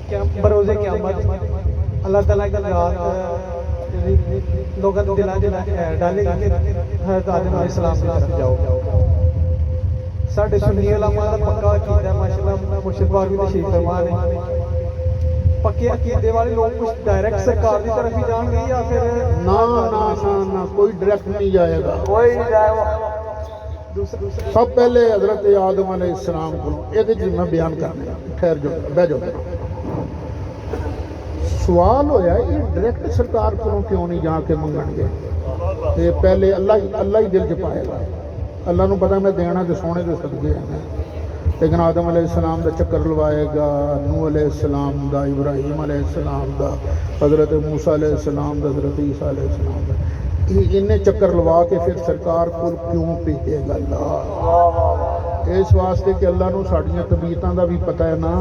बरोज़े क़यामत अल्लाह ताला की ज़ात लोगों के दिलों च डालेगी कि हज़रत आदम अलैहिस्सलाम की तरफ जाओ। साढ़े सुन्नी उलमा दा पक्का अकीदा माशाअल्लाह मुर्शिद पाक भी तशरीफ फरमा ने। पक्के अकीदे वाले लोग कुछ डायरेक्ट सरकार की तरफ ही जाएंगे या फिर ना ना ना ना कोई डायरेक्ट नहीं जाएगा। कोई नहीं जाएगा। सब पहले हजरत आदम अलैहिस्सलाम को ये मैं बयान करना ठहर जाओ बह जाओ। सवाल होया ये डायरेक्ट सरकार को क्यों नहीं जाके मंगणगे। ते पहले अल्लाह ही दिल च पाएगा। अल्लाह नूं पता मैं देना तो सोने के सदके है, लेकिन आदम अलैहिस्सलाम का चक्कर लवाएगा, नूह अलैहिस्सलाम का, इब्राहिम अलैहिस्सलाम का, हजरत मूसा अलैहिस्सलाम का, हजरत ईसा अलैहिस्सलाम का, इन्हें चक्कर लवा के फिर सरकार को क्यों भेजेगा अल्लाह। इस वास्ते कि अल्लाह नूं साडियां तबीयतां दा भी पता है ना।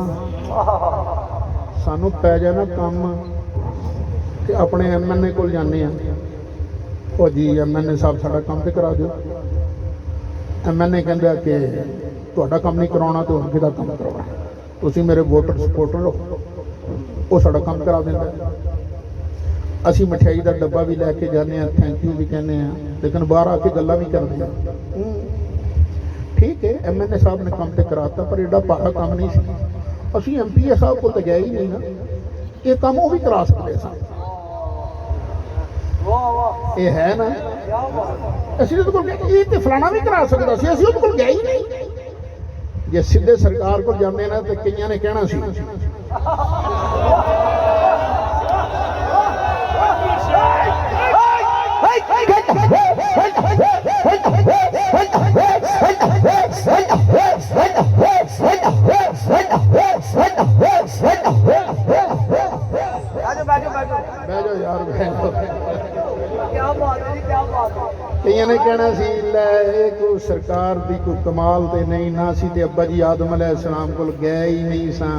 सानू पै जाना काम कि अपने MNA को जाने ओ जी MNA साहब साडा काम तो करा दो। MNA कहंदा कि तुहाडा काम नहीं कराउणा तो होर किहदा काम कराउणा, तुसीं मेरे वोटर सपोर्टर हो, वो साडा काम करा दिंदा। असी मठियाई का डब्बा भी लैके जाने, थैंक यू भी कहने, लेकिन बाहर आके गल्लां भी करते हैं। ठीक है MNA साहब ने काम तो कराता पर एडा भारा काम नहीं सी। असी MPA साहब को तो गए ही नहीं ना, ये काम वो भी करा सकते सन। ये है ना असी तो फलाना भी करा सकता सी, असी उहदे कोल गए ही नहीं। जे सीधे सरकार को जाते ना तो कईयां ने कहना सी बैठो यार कईयां ने कहना सी लै कोई सरकार की कोई कमाल तो नहीं ना सी ते अब्बा जी आदम अलैहिस्सलाम कोल गए ही नहीं सा,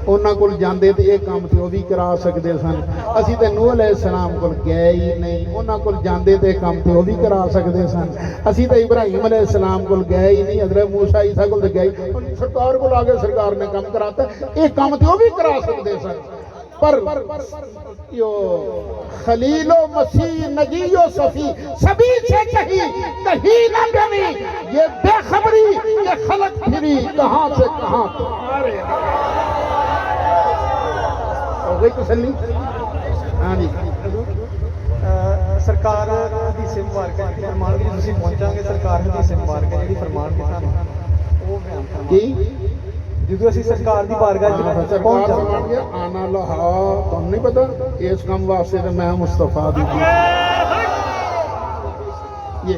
उन्हां कोल जांदे ते ये काम ते वो भी करा सकते सन। असी ते नूह अलैहिस्सलाम कोल गए ही नहीं, उन्हां कोल जांदे ते काम ते वो भी करा सकते सन। असी ते इब्राहिम अलैहिस्सलाम कोल गए ही नहीं, हज़रत मूसा ईसा कोल गए, सरकार कोल आके सरकार ने काम कराता, ये काम ते वो भी करा सकते सन। पर यो खलीलो मसीह नजीयो सफी सभी से कहीं ना कहीं ये बेखबरी ये खलक फिरी कहां से कहां तुम्हारे हो गई तसल्ली। हाँ जी सरकार हदीस मुबारक फरमान की तुसीं पहुंचांगे सरकार हदीस मुबारक जी फरमान की सानू वो बयान की जो असी सरकार की बारगाह सरकार फरमान गया आना लहा तुम नहीं पता इस काम वास्ते तो मैं मुस्तफा दी ये